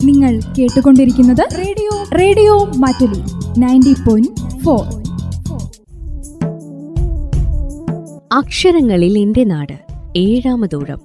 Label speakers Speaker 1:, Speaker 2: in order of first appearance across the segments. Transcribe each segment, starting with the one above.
Speaker 1: നിങ്ങൾ കേട്ടുകൊണ്ടിരിക്കുന്നത് റേഡിയോ മാറ്റുലി 90.4.
Speaker 2: അക്ഷരങ്ങളിൽ എന്റെ നാട് ഏഴാമതോടം.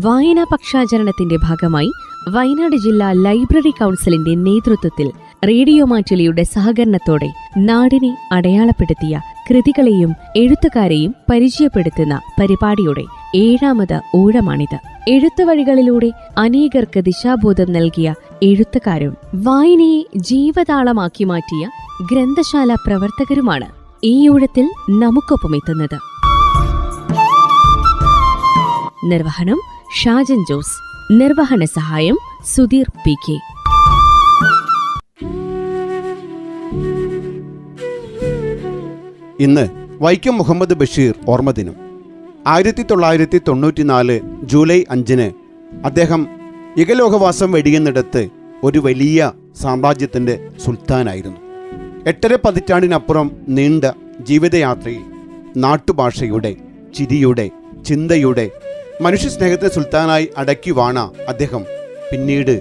Speaker 2: വായനാ പക്ഷാചരണത്തിന്റെ ഭാഗമായി വയനാട് ജില്ലാ ലൈബ്രറി കൗൺസിലിന്റെ നേതൃത്വത്തിൽ റേഡിയോ മാറ്റുലിയുടെ സഹകരണത്തോടെ നാടിനെ അടയാളപ്പെടുത്തിയ കൃതികളെയും എഴുത്തുകാരെയും പരിചയപ്പെടുത്തുന്ന പരിപാടിയുടെ ഏഴാമത് ഊഴമാണിത്. എഴുത്തുവഴികളിലൂടെ അനേകർക്ക് ദിശാബോധം നൽകിയ എഴുത്തുകാരും വായനയെ ജീവതാളമാക്കി മാറ്റിയ ഗ്രന്ഥശാല പ്രവർത്തകരുമാണ് ഈ ഊഴത്തിൽ നമുക്കൊപ്പം എത്തുന്നത്. നിർവഹണം ഷാജൻ ജോസ്. നിർവഹണ സഹായം സുധീർ PK.
Speaker 3: ഇന്ന് വൈക്കം മുഹമ്മദ് ബഷീർ ഓർമ്മദിനം. 1994 ജൂലൈ 5 അദ്ദേഹം ഇകലോകവാസം വെടിയുന്നിടത്ത് ഒരു വലിയ സാമ്രാജ്യത്തിൻ്റെ സുൽത്താനായിരുന്നു. 8.5 പതിറ്റാണ്ടിനപ്പുറം നീണ്ട ജീവിതയാത്രയിൽ നാട്ടുഭാഷയുടെ, ചിരിയുടെ, ചിന്തയുടെ, മനുഷ്യസ്നേഹത്തെ സുൽത്താനായി അടക്കി വാണ അദ്ദേഹം പിന്നീട്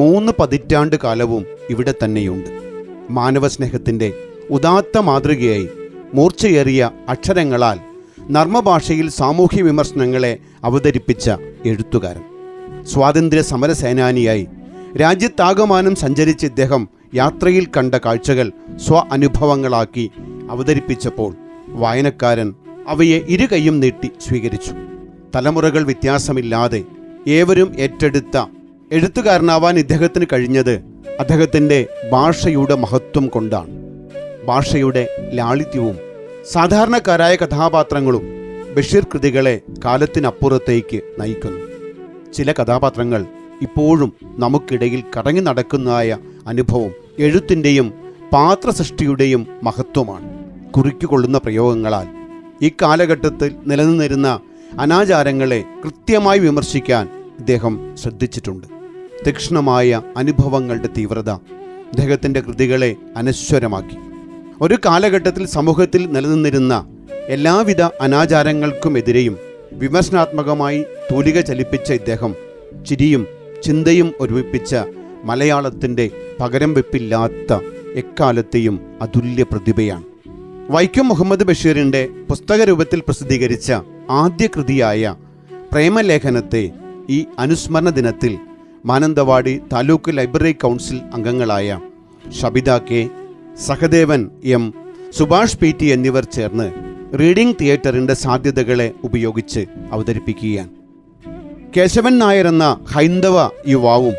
Speaker 3: 3 പതിറ്റാണ്ട് കാലവും ഇവിടെ തന്നെയുണ്ട്. മാനവസ്നേഹത്തിൻ്റെ ഉദാത്ത മാതൃകയായി മൂർച്ചയേറിയ അക്ഷരങ്ങളാൽ നർമ്മഭാഷയിൽ സാമൂഹ്യ വിമർശനങ്ങളെ അവതരിപ്പിച്ച എഴുത്തുകാരൻ. സ്വാതന്ത്ര്യ സമര സേനാനിയായി രാജ്യത്താകമാനം സഞ്ചരിച്ച ഇദ്ദേഹം യാത്രയിൽ കണ്ട കാഴ്ചകൾ അനുഭവങ്ങളാക്കി അവതരിപ്പിച്ചപ്പോൾ വായനക്കാരൻ അവയെ ഇരുകൈയും നീട്ടി സ്വീകരിച്ചു. തലമുറകൾ വ്യത്യാസമില്ലാതെ ഏവരും ഏറ്റെടുത്ത എഴുത്തുകാരനാവാൻ ഇദ്ദേഹത്തിന് കഴിഞ്ഞത് അദ്ദേഹത്തിൻ്റെ ഭാഷയുടെ മഹത്വം കൊണ്ടാണ്. ഭാഷയുടെ ലാളിത്യവും സാധാരണക്കാരായ കഥാപാത്രങ്ങളും ബഷീർ കൃതികളെ കാലത്തിനപ്പുറത്തേക്ക് നയിക്കുന്നു. ചില കഥാപാത്രങ്ങൾ ഇപ്പോഴും നമുക്കിടയിൽ കറങ്ങി നടക്കുന്നതായ അനുഭവം എഴുത്തിൻ്റെയും പാത്രസൃഷ്ടിയുടെയും മഹത്വമാണ്. കുറിക്കുകൊള്ളുന്ന പ്രയോഗങ്ങളാൽ ഈ കാലഘട്ടത്തിൽ നിലനിന്നിരുന്ന അനാചാരങ്ങളെ കൃത്യമായി വിമർശിക്കാൻ ഇദ്ദേഹം ശ്രദ്ധിച്ചിട്ടുണ്ട്. തീക്ഷ്ണമായ അനുഭവങ്ങളുടെ തീവ്രത ഇദ്ദേഹത്തിൻ്റെ കൃതികളെ അനശ്വരമാക്കി. ഒരു കാലഘട്ടത്തിൽ സമൂഹത്തിൽ നിലനിന്നിരുന്ന എല്ലാവിധ അനാചാരങ്ങൾക്കുമെതിരെയും വിമർശനാത്മകമായി തൂലിക ചലിപ്പിച്ച ഇദ്ദേഹം ചിരിയും ചിന്തയും ഒരുമിപ്പിച്ച മലയാളത്തിൻ്റെ പകരം വെപ്പില്ലാത്ത എക്കാലത്തെയും അതുല്യ പ്രതിഭയാണ്. വൈക്കം മുഹമ്മദ് ബഷീറിൻ്റെ പുസ്തക രൂപത്തിൽ പ്രസിദ്ധീകരിച്ച ആദ്യ കൃതിയായ പ്രേമലേഖനത്തെ ഈ അനുസ്മരണ ദിനത്തിൽ മാനന്തവാടി താലൂക്ക് ലൈബ്രറി കൗൺസിൽ അംഗങ്ങളായ Shabitha K, Sahadevan M, Subhash PT എന്നിവർ ചേർന്ന് റീഡിംഗ് തിയേറ്ററിൻ്റെ സാധ്യതകളെ ഉപയോഗിച്ച് അവതരിപ്പിക്കുകയാണ്. കേശവൻ നായർ എന്ന ഹൈന്ദവ യുവാവും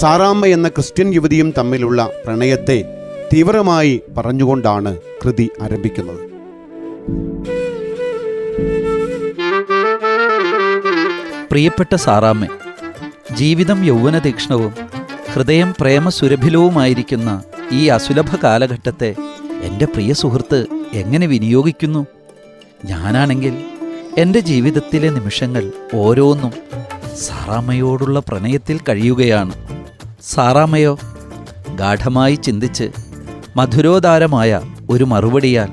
Speaker 3: സാറാമ്മ എന്ന ക്രിസ്ത്യൻ യുവതിയും തമ്മിലുള്ള പ്രണയത്തെ തീവ്രമായി പറഞ്ഞുകൊണ്ടാണ് കൃതി ആരംഭിക്കുന്നത്.
Speaker 4: പ്രിയപ്പെട്ട സാറാമ്മ, ജീവിതം യൗവനതീക്ഷ്ണവും ഹൃദയം പ്രേമസുരഭിലവുമായിരിക്കുന്ന ഈ അസുലഭ കാലഘട്ടത്തെ എൻ്റെ പ്രിയ സുഹൃത്ത് എങ്ങനെ വിനിയോഗിക്കുന്നു? ഞാനാണെങ്കിൽ എൻ്റെ ജീവിതത്തിലെ നിമിഷങ്ങൾ ഓരോന്നും സാറാമ്മയോടുള്ള പ്രണയത്തിൽ കഴിയുകയാണ്. സാറാമ്മയോ ഗാഢമായി ചിന്തിച്ച് മധുരോദാരമായ ഒരു മറുപടിയാൽ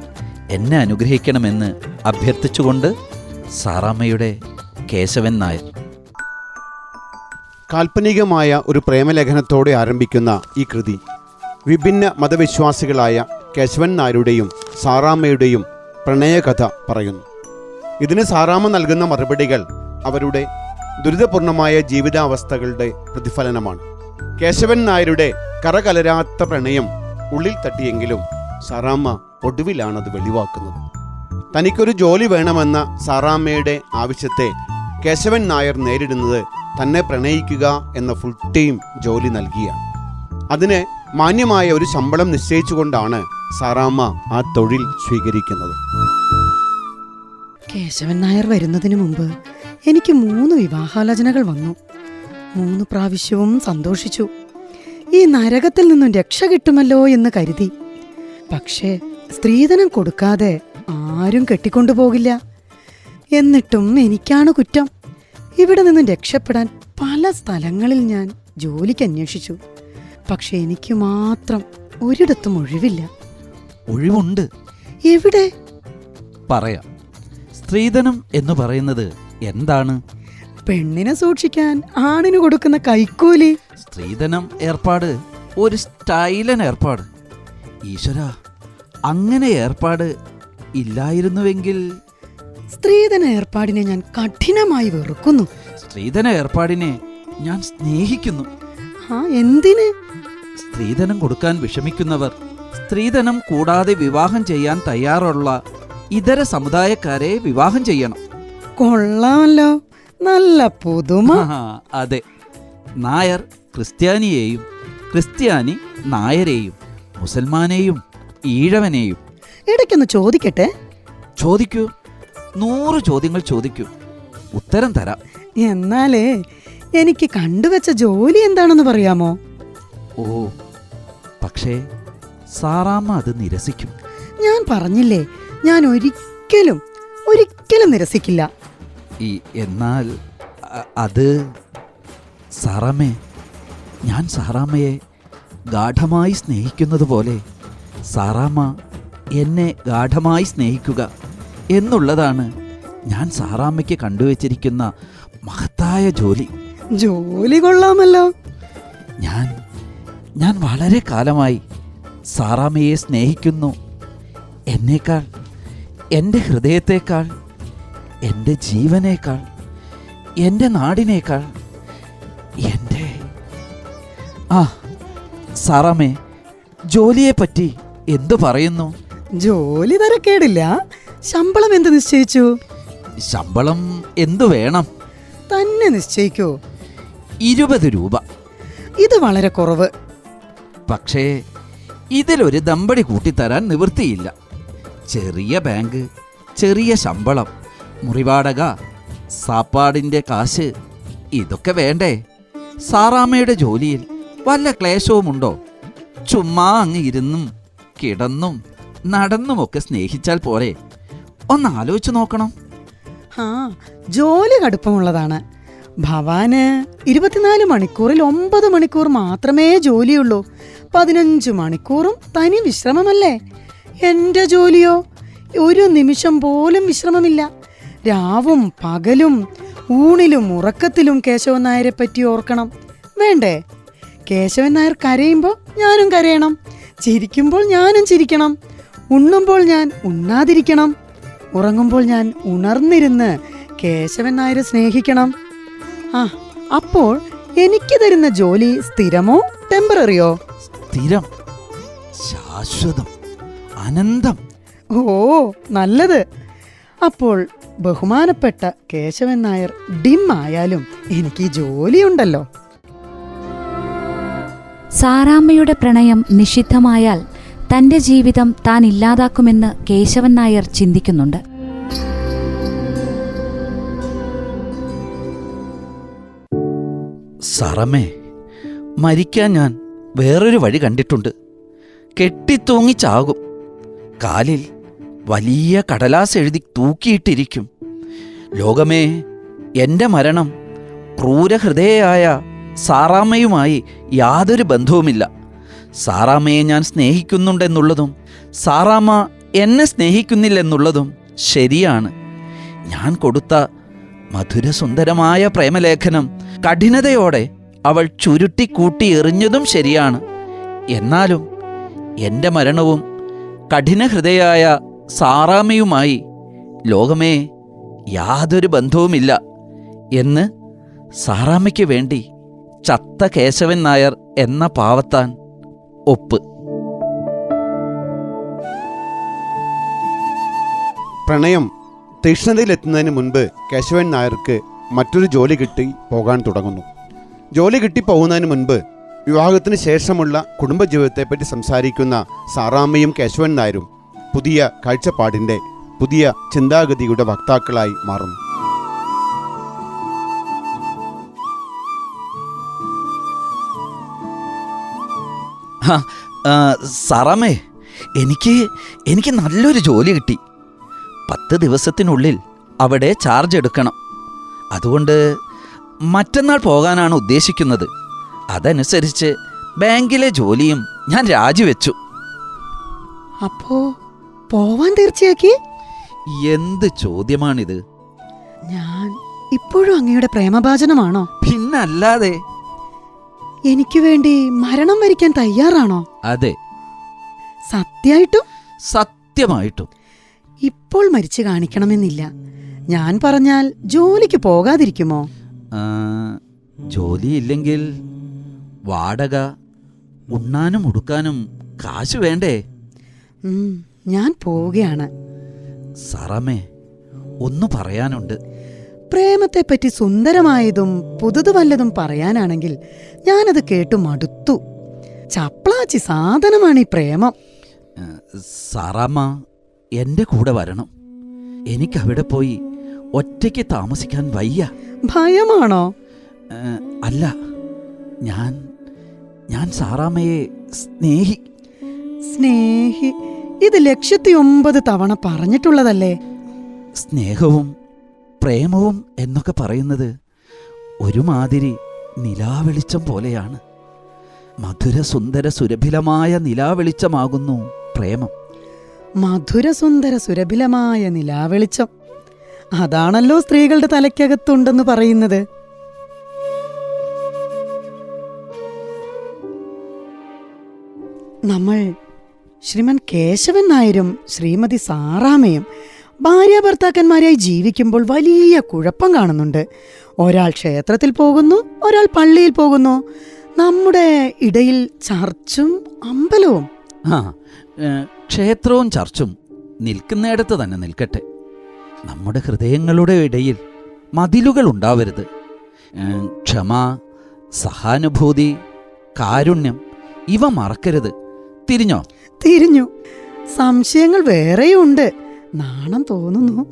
Speaker 4: എന്നെ അനുഗ്രഹിക്കണമെന്ന് അഭ്യർത്ഥിച്ചുകൊണ്ട് സാറാമ്മയുടെ കേശവൻ നായർ.
Speaker 3: കാൽപ്പനികമായ ഒരു പ്രേമലേഖനത്തോടെ ആരംഭിക്കുന്ന ഈ കൃതി വിഭിന്ന മതവിശ്വാസികളായ കേശവൻ നായരുടെയും സാറാമ്മയുടെയും പ്രണയകഥ പറയുന്നു. ഇതിന് സാറാമ്മ നൽകുന്ന മറുപടികൾ അവരുടെ ദുരിതപൂർണമായ ജീവിതാവസ്ഥകളുടെ പ്രതിഫലനമാണ്. കേശവൻ നായരുടെ കറകലരാത്ത പ്രണയം ഉള്ളിൽ തട്ടിയെങ്കിലും സാറാമ്മ ഒടുവിലാണത് വെളിവാക്കുന്നത്. തനിക്കൊരു ജോലി വേണമെന്ന സാറാമ്മയുടെ ആവശ്യത്തെ കേശവൻ നായർ നേരിടുന്നത് തന്നെ പ്രണയിക്കുക എന്ന ഫുൾ ടൈം ജോലി നൽകിയാണ്. അതിന് മാന്യമായ ഒരു ശമ്പളം നിശ്ചയിച്ചുകൊണ്ടാണ് സാറാമ്മ ആ തൊഴിൽ സ്വീകരിക്കുന്നത്.
Speaker 5: കേശവൻ നായർ വരുന്നതിന് മുമ്പ് എനിക്ക് 3 വിവാഹാലോചനകൾ വന്നു. 3 പ്രാവശ്യവും സന്തോഷിച്ചു. ഈ നരകത്തിൽ നിന്നും രക്ഷ കിട്ടുമല്ലോ എന്ന് കരുതി. പക്ഷേ സ്ത്രീധനം കൊടുക്കാതെ ആരും കെട്ടിക്കൊണ്ടുപോകില്ല. എന്നിട്ടും എനിക്കാണ് കുറ്റം. ഇവിടെ നിന്നും രക്ഷപ്പെടാൻ പല സ്ഥലങ്ങളിൽ ഞാൻ ജോലിക്ക് അന്വേഷിച്ചു. പക്ഷെ എനിക്ക് മാത്രം ഒരിടത്തും ഒഴിവില്ല.
Speaker 4: ഒഴിവുണ്ട്.
Speaker 5: എവിടെ?
Speaker 4: പറയാം. സ്ത്രീധനം എന്ന് പറയുന്നത് എന്താണ്?
Speaker 5: പെണ്ണിനെ സൂക്ഷിക്കാൻ ആണിന് കൊടുക്കുന്ന കൈക്കൂലി.
Speaker 4: സ്ത്രീധനം ഏർപ്പാട് ഒരു സ്റ്റൈലൻ ഏർപ്പാട്. ഈശ്വര, അങ്ങനെ ഏർപ്പാട് ഇല്ലായിരുന്നുവെങ്കിൽ.
Speaker 5: സ്ത്രീധന ഏർപ്പാടിനെ ഞാൻ കഠിനമായി വെറുക്കുന്നു.
Speaker 4: സ്ത്രീധന ഏർപ്പാടിനെ ഞാൻ സ്നേഹിക്കുന്നു.
Speaker 5: എന്തിന്?
Speaker 4: സ്ത്രീധനം കൊടുക്കാൻ വിഷമിക്കുന്നവർ സ്ത്രീധനം കൂടാതെ വിവാഹം ചെയ്യാൻ തയ്യാറുള്ള ഇതര സമുദായക്കാരെ വിവാഹം ചെയ്യണം.
Speaker 5: കൊള്ളാമല്ലോ, നല്ല പുതുമ.
Speaker 4: അതെ, നായർ ക്രിസ്ത്യാനിയെയും ക്രിസ്ത്യാനി നായരെയും മുസൽമാനെയും ഈഴവനെയും.
Speaker 5: ഇടയ്ക്കൊന്ന് ചോദിക്കട്ടെ?
Speaker 4: ചോദിക്കൂ, 100 ചോദ്യങ്ങൾ ചോദിക്കൂ, ഉത്തരം തരാം.
Speaker 5: എന്നാലേ എനിക്ക് കണ്ടുവച്ച ജോലി എന്താണെന്ന് പറയാമോ?
Speaker 4: ഓ, പക്ഷേ സാറാമ്മ അത് നിരസിക്കും.
Speaker 5: ഞാൻ പറഞ്ഞില്ലേ, ഞാൻ ഒരിക്കലും നിരസിക്കില്ല.
Speaker 4: എന്നാൽ അത് സാറാമ്മേ, ഞാൻ സാറാമ്മയെ ഗാഢമായി സ്നേഹിക്കുന്നത് പോലെ സാറാമ്മ എന്നെ ഗാഢമായി സ്നേഹിക്കുക എന്നുള്ളതാണ് ഞാൻ സാറാമ്മയ്ക്ക് കണ്ടുവച്ചിരിക്കുന്ന മഹത്തായ ജോലി.
Speaker 5: ജോലി കൊള്ളാമല്ലോ.
Speaker 4: ഞാൻ വളരെ കാലമായി സാറാമ്മയെ സ്നേഹിക്കുന്നു. എന്നേക്കാൾ, എൻ്റെ ഹൃദയത്തേക്കാൾ, എൻ്റെ ജീവനേക്കാൾ, എൻ്റെ നാടിനേക്കാൾ, എൻ്റെ സാറാമ്മേ, ജോലിയെപ്പറ്റി എന്തു പറയുന്നു?
Speaker 5: ജോലി തരക്കേടില്ല. ശമ്പളം എന്ത് നിശ്ചയിച്ചു?
Speaker 4: ശമ്പളം എന്തു വേണം?
Speaker 5: തന്നെ നിശ്ചയിക്കൂ.
Speaker 4: 20 രൂപ.
Speaker 5: ഇത് വളരെ കുറവ്.
Speaker 4: പക്ഷേ ഇതിലൊരു ദമ്പടി കൂട്ടിത്തരാൻ നിവൃത്തിയില്ല. ചെറിയ ബാങ്ക്, ചെറിയ ശമ്പളം, മുറിവാടക, സാപ്പാടിൻ്റെ കാശ്, ഇതൊക്കെ വേണ്ടേ? സാറാമ്മയുടെ ജോലിയിൽ വല്ല ക്ലേശവുമുണ്ടോ? ചുമ്മാ അങ്ങ് ഇരുന്നും കിടന്നും നടന്നുമൊക്കെ സ്നേഹിച്ചാൽ പോരെ? ഒന്ന് ആലോചിച്ചു നോക്കണം.
Speaker 5: ജോലി കടുപ്പമുള്ളതാണ്. ഭവാന് 24 മണിക്കൂറിൽ 9 മണിക്കൂർ മാത്രമേ ജോലിയുള്ളൂ. 15 മണിക്കൂറും തനി വിശ്രമമല്ലേ? എൻ്റെ ജോലിയോ ഒരു നിമിഷം പോലും വിശ്രമമില്ല. രാവും പകലും ഊണിലും ഉറക്കത്തിലും കേശവൻ നായരെ പറ്റി ഓർക്കണം. വേണ്ടേ? കേശവൻ നായർ കരയുമ്പോൾ ഞാനും കരയണം, ചിരിക്കുമ്പോൾ ഞാനും ചിരിക്കണം, ഉണ്ണുമ്പോൾ ഞാൻ ഉണ്ണാതിരിക്കണം, ഉറങ്ങുമ്പോൾ ഞാൻ ഉണർന്നിരുന്ന് കേശവൻ നായരെ സ്നേഹിക്കണം. അപ്പോൾ എനിക്ക് തരുന്ന ജോലി സ്ഥിരമോ ടെമ്പററിയോ?
Speaker 4: സ്ഥിരം, ശാശ്വതം, അനന്തം.
Speaker 5: ഓ, നല്ലത്. അപ്പോൾ ബഹുമാനപ്പെട്ട കേശവൻ നായർ ഡിം ആയാലും എനിക്ക് ജോലിയുണ്ടല്ലോ.
Speaker 6: സാറാമ്മയുടെ പ്രണയം നിഷിദ്ധമായാൽ തന്റെ ജീവിതം താൻ ഇല്ലാതാക്കുമെന്ന് കേശവൻ നായർ ചിന്തിക്കുന്നുണ്ട്.
Speaker 4: സാറമ്മേ, മരിക്കാൻ ഞാൻ വേറൊരു വഴി കണ്ടിട്ടുണ്ട്. കെട്ടിത്തൂങ്ങി ചാകും. കാലിൽ വലിയ കടലാസ് എഴുതി തൂക്കിയിട്ടിരിക്കും. ലോകമേ, എൻ്റെ മരണം ക്രൂരഹൃദയയായ സാറാമ്മയുമായി യാതൊരു ബന്ധവുമില്ല. സാറാമ്മയെ ഞാൻ സ്നേഹിക്കുന്നുണ്ടെന്നുള്ളതും സാറാമ്മ എന്നെ സ്നേഹിക്കുന്നില്ലെന്നുള്ളതും ശരിയാണ്. ഞാൻ കൊടുത്ത മധുരസുന്ദരമായ പ്രേമലേഖനം കഠിനതയോടെ അവൾ ചുരുട്ടിക്കൂട്ടി എറിഞ്ഞതും ശരിയാണ്. എന്നാലും എൻ്റെ മരണവും കഠിനഹൃദയായ സാറാമ്മയുമായി ലോകമേ യാതൊരു ബന്ധവുമില്ല എന്ന് സാറാമ്മയ്ക്ക് വേണ്ടി ചത്ത കേശവൻ നായർ എന്ന പാവത്താൻ ഒപ്പ്.
Speaker 3: പ്രണയം തീക്ഷ്ണതയിലെത്തുന്നതിന് മുൻപ് കേശവൻ നായർക്ക് മറ്റൊരു ജോലി കിട്ടി പോകാൻ തുടങ്ങുന്നു. ജോലി കിട്ടി പോകുന്നതിന് മുൻപ് വിവാഹത്തിന് ശേഷമുള്ള കുടുംബജീവിതത്തെപ്പറ്റി സംസാരിക്കുന്ന സാറാമ്മയും കേശവൻ നായരും പുതിയ കാഴ്ചപ്പാടിൻ്റെ, പുതിയ ചിന്താഗതിയുടെ വക്താക്കളായി മാറുന്നു.
Speaker 4: സാറാമ്മേ, എനിക്ക് നല്ലൊരു ജോലി കിട്ടി. 10 ദിവസത്തിനുള്ളിൽ അവിടെ ചാർജ് എടുക്കണം. അതുകൊണ്ട് മറ്റന്നാൾ പോകാനാണ് ഉദ്ദേശിക്കുന്നത്. അതനുസരിച്ച് ബാങ്കിലെ ജോലിയും ഞാൻ രാജിവെച്ചു.
Speaker 5: അപ്പോ പോവാൻ തീർച്ചയാക്കി?
Speaker 4: എന്ത് ചോദ്യമാണിത്?
Speaker 5: ഞാൻ ഇപ്പോഴും അങ്ങയുടെ പ്രേമഭാജനമാണോ?
Speaker 4: പിന്നല്ലാതെ.
Speaker 5: എനിക്ക് വേണ്ടി മരണം വരിക്കാൻ തയ്യാറാണോ?
Speaker 4: അതെ,
Speaker 5: സത്യായിട്ടും?
Speaker 4: സത്യമായിട്ടും.
Speaker 5: ഇപ്പോൾ മരിച്ചു കാണിക്കണമെന്നില്ല. ഞാൻ പറഞ്ഞാൽ ജോലിക്ക് പോകാതിരിക്കുമോ?
Speaker 4: ആ, ജോലിയില്ലെങ്കിൽ വാടക, ഉണ്ണാനും ഉടുക്കാനും കാശ് വേണ്ടേ?
Speaker 5: ഞാൻ പോവുകയാണ്.
Speaker 4: സാറാമ്മേ, ഒന്ന് പറയാനുണ്ട്.
Speaker 5: പ്രേമത്തെപ്പറ്റി സുന്ദരമായതും പുതുതു വല്ലതും പറയാനാണെങ്കിൽ ഞാനത് കേട്ടു മടുത്തു. ചപ്ലാച്ചി സാധനമാണ് ഈ പ്രേമം.
Speaker 4: സാറാമ്മ എൻ്റെ കൂടെ വരണം. എനിക്കവിടെ പോയി ഒറ്റയ്ക്ക് താമസിക്കാൻ വയ്യ.
Speaker 5: ഭയമാണോ?
Speaker 4: അല്ല, ഞാൻ സാറാമ്മയെ
Speaker 5: സ്നേഹി ഇത് 109 തവണ പറഞ്ഞിട്ടുള്ളതല്ലേ?
Speaker 4: സ്നേഹവും പ്രേമവും എന്നൊക്കെ പറയുന്നത് ഒരുമാതിരി നിലാവെളിച്ചം പോലെയാണ്. മധുരസുന്ദര സുരഭിലമായ നിലാവെളിച്ചമാകുന്നു പ്രേമം.
Speaker 5: മധുരസുന്ദര സുരഭിലമായ നിലാവെളിച്ചം, അതാണല്ലോ സ്ത്രീകളുടെ തലയ്ക്കകത്തുണ്ടെന്ന് പറയുന്നത്. നമ്മൾ ശ്രീമൻ കേശവൻ നായരും ശ്രീമതി സാറാമ്മയും ഭാര്യാഭർത്താക്കന്മാരായി ജീവിക്കുമ്പോൾ വലിയ കുഴപ്പം കാണുന്നുണ്ട്. ഒരാൾ ക്ഷേത്രത്തിൽ പോകുന്നു, ഒരാൾ പള്ളിയിൽ പോകുന്നു. നമ്മുടെ ഇടയിൽ ചർച്ചും അമ്പലവും.
Speaker 4: ക്ഷേത്രവും ചർച്ചും നിൽക്കുന്നിടത്ത് തന്നെ നിൽക്കട്ടെ. നമ്മുടെ ഹൃദയങ്ങളുടെ ഇടയിൽ മതിലുകൾ ഉണ്ടാവരുത്. ക്ഷമ, സഹാനുഭൂതി, കാരുണ്യം ഇവ മറക്കരുത്. തിരിഞ്ഞോ?
Speaker 5: തിരിഞ്ഞു. സംശയങ്ങൾ വേറെയുണ്ട്. നാണം തോന്നുന്നു.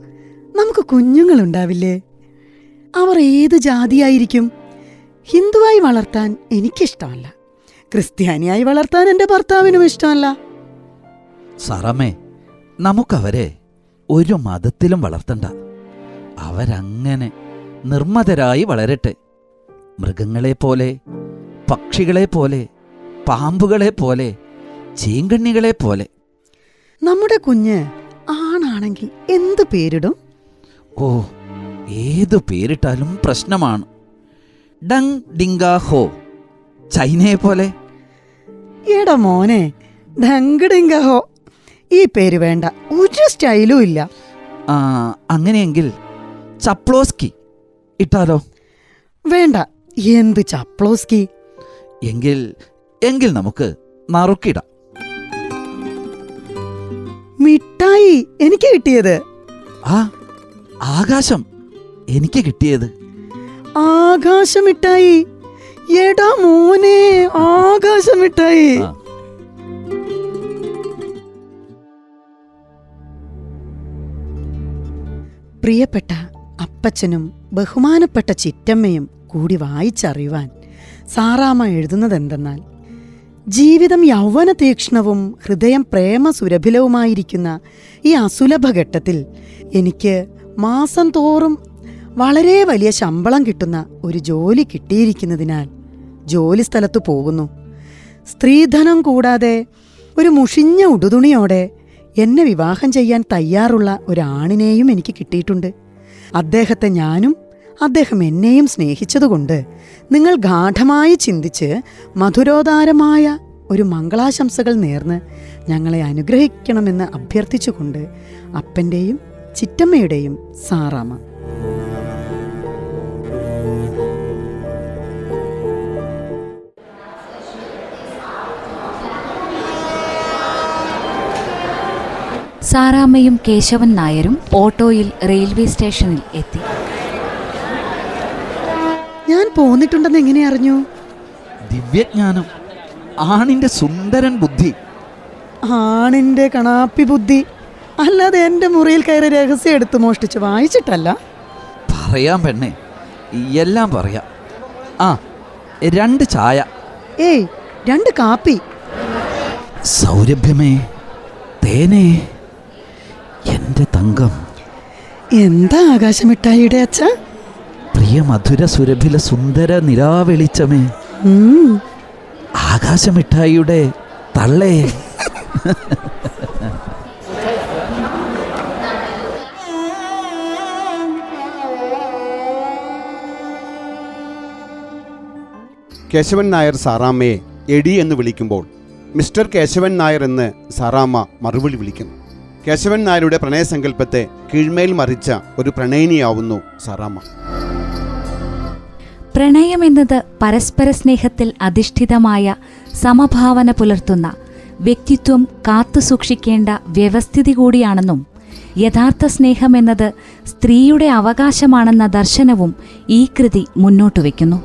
Speaker 5: നമുക്ക് കുഞ്ഞുങ്ങളുണ്ടാവില്ലേ? അവർ ഏത് ജാതിയായിരിക്കും? ഹിന്ദുവായി വളർത്താൻ എനിക്കിഷ്ടമല്ല. ക്രിസ്ത്യാനിയായി വളർത്താൻ എൻ്റെ ഭർത്താവിനും ഇഷ്ടമല്ല.
Speaker 4: സാറാമ്മേ, നമുക്കവരെ ഒരു മതത്തിലും വളർത്തണ്ട. അവരങ്ങനെ നിർമ്മതരായി വളരട്ടെ. മൃഗങ്ങളെപ്പോലെ, പക്ഷികളെപ്പോലെ, പാമ്പുകളെപ്പോലെ, ചീങ്കണ്ണികളെപ്പോലെ.
Speaker 5: നമ്മുടെ കുഞ്ഞ് ആണാണെങ്കിൽ എന്ത് പേരിടും?
Speaker 4: ഓ, ഏതു പേരിട്ടാലും പ്രശ്നമാണ്. ഡങ് ഡിങ്കാ ഹോ, ചൈനയെ പോലെ.
Speaker 5: എടാ മോനെ, ഡങ്കിടിങ്കഹോ, ഈ പേര് വേണ്ട. ഒരു സ്റ്റൈലും ഇല്ല.
Speaker 4: അങ്ങനെയെങ്കിൽ ചപ്ലോസ്കി ഇട്ടാലോ?
Speaker 5: വേണ്ട. എന്ത് ചപ്ലോസ്കി?
Speaker 4: എങ്കിൽ നമുക്ക് നറുക്കിടാം.
Speaker 5: മിഠായി എനിക്ക് കിട്ടിയത്.
Speaker 4: ആകാശം എനിക്ക് കിട്ടിയത്.
Speaker 5: ആകാശമിഠായി. എടാ മോനെ, ആകാശമിഠായി. പ്രിയപ്പെട്ട അപ്പച്ചനും ബഹുമാനപ്പെട്ട ചിറ്റമ്മയും കൂടി വായിച്ചറിയുവാൻ സാറാമ്മ എഴുതുന്നതെന്തെന്നാൽ, ജീവിതം യൗവന തീക്ഷ്ണവും ഹൃദയം പ്രേമസുരഭിലവുമായിരിക്കുന്ന ഈ അസുലഭഘട്ടത്തിൽ എനിക്ക് മാസം തോറും വളരെ വലിയ ശമ്പളം കിട്ടുന്ന ഒരു ജോലി കിട്ടിയിരിക്കുന്നതിനാൽ ജോലിസ്ഥലത്തു പോകുന്നു. സ്ത്രീധനം കൂടാതെ ഒരു മുഷിഞ്ഞ ഉടുതുണിയോടെ എന്നെ വിവാഹം ചെയ്യാൻ തയ്യാറുള്ള ഒരാണിനെയും എനിക്ക് കിട്ടിയിട്ടുണ്ട്. അദ്ദേഹത്തെ ഞാനും അദ്ദേഹം എന്നെയും സ്നേഹിച്ചതുകൊണ്ട് നിങ്ങൾ ഗാഠമായി ചിന്തിച്ച് മധുരോദാരമായ ഒരു മംഗളാശംസകൾ നേർന്ന് ഞങ്ങളെ അനുഗ്രഹിക്കണമെന്ന് അഭ്യർത്ഥിച്ചുകൊണ്ട് അപ്പൻ്റെയും ചിറ്റമ്മയുടെയും സാറാമ്മ.
Speaker 6: സാറാമ്മയും കേശവൻ നായരും ഓട്ടോയിൽ റെയിൽവേ സ്റ്റേഷനിൽ എത്തി.
Speaker 5: ഞാൻ പോന്നിട്ടുണ്ടെന്ന് എങ്ങനെ അറിഞ്ഞു?
Speaker 4: ദിവ്യജ്ഞാനം, ആണിന്റെ സുന്ദരൻ ബുദ്ധി.
Speaker 5: ആണിന്റെ കണാപ്പി ബുദ്ധി. അല്ലാതെ എൻ്റെ മുറിയിൽ കയറി രഹസ്യം എടുത്ത് മോഷ്ടിച്ച് വായിച്ചിട്ടല്ല.
Speaker 4: പറയാം പെണ്ണെ, എല്ലാം പറയാം. 2 ചായ.
Speaker 5: 2 കാപ്പി.
Speaker 4: സൗരഭ്യമേ, തേനേ, എന്റെ തങ്കം.
Speaker 5: എന്താ ആകാശമിഠായിയുടെ അച്ഛ?
Speaker 4: പ്രിയ മധുര സുരഭില സുന്ദര നിലാവെളിച്ചമേ, ആകാശമിഠായിയുടെ തള്ളേ.
Speaker 3: കേശവൻ നായർ സാറാമ്മയെ എടി എന്ന് വിളിക്കുമ്പോൾ മിസ്റ്റർ കേശവൻ നായർ എന്ന് സാറാമ്മ മറുപടി വിളിക്കുന്നു. കേശവൻ നായരുടെ പ്രണയസങ്കല്പത്തെ കീഴ്മേൽ മറിച്ച ഒരു പ്രണയിനിയാവുന്നു സാറാമ്മ.
Speaker 6: പ്രണയമെന്നത് പരസ്പര സ്നേഹത്തിൽ അധിഷ്ഠിതമായ സമഭാവന പുലർത്തുന്ന വ്യക്തിത്വം കാത്തുസൂക്ഷിക്കേണ്ട വ്യവസ്ഥിതി കൂടിയാണെന്നും യഥാർത്ഥ സ്നേഹമെന്നത് സ്ത്രീയുടെ അവകാശമാണെന്ന ദർശനവും ഈ കൃതി മുന്നോട്ടു വയ്ക്കുന്നു.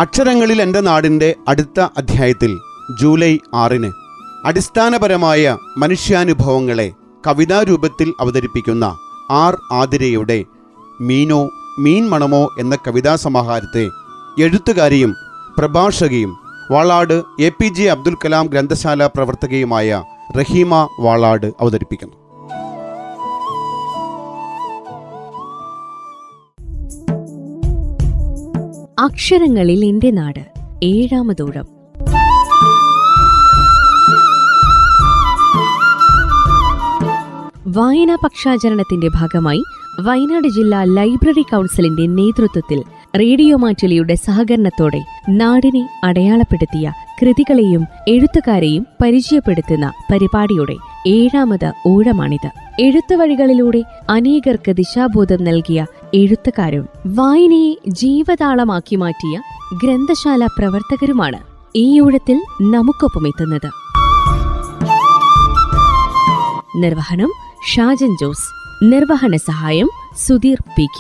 Speaker 3: അക്ഷരങ്ങളിൽ എൻ്റെ നാടിൻ്റെ അടുത്ത അധ്യായത്തിൽ ജൂലൈ 6 അടിസ്ഥാനപരമായ മനുഷ്യാനുഭവങ്ങളെ കവിതാരൂപത്തിൽ അവതരിപ്പിക്കുന്ന ആർ ആതിരയുടെ മീനോ മീൻ മണമോ എന്ന കവിതാ സമാഹാരത്തെ എഴുത്തുകാരിയും പ്രഭാഷകയും വാളാട് APJ അബ്ദുൽ കലാം ഗ്രന്ഥശാല പ്രവർത്തകയുമായ റഹീമ വാളാട് അവതരിപ്പിക്കുന്നു.
Speaker 2: അക്ഷരങ്ങളിൽ എൻ്റെ നാട് 7-ാമതൂഴം. വായനാ പക്ഷാചരണത്തിന്റെ ഭാഗമായി വയനാട് ജില്ലാ ലൈബ്രറി കൗൺസിലിന്റെ നേതൃത്വത്തിൽ റേഡിയോ മാറ്റുലിയുടെ സഹകരണത്തോടെ നാടിനെ അടയാളപ്പെടുത്തിയ കൃതികളെയും എഴുത്തുകാരെയും പരിചയപ്പെടുത്തുന്ന പരിപാടിയുടെ 7-ാമത് ഊഴമാണിത്. എഴുത്തുവഴികളിലൂടെ അനേകർക്ക് ദിശാബോധം നൽകിയ എഴുത്തുകാരും വായനയെ ജീവതാളമാക്കി മാറ്റിയ ഗ്രന്ഥശാല പ്രവർത്തകരുമാണ് ഈ ഊഴത്തിൽ നമുക്കൊപ്പമെത്തുന്നത്. നിർവഹണം ഷാജൻ ജോസ്. നിർവഹണ സഹായം സുധീർ PK.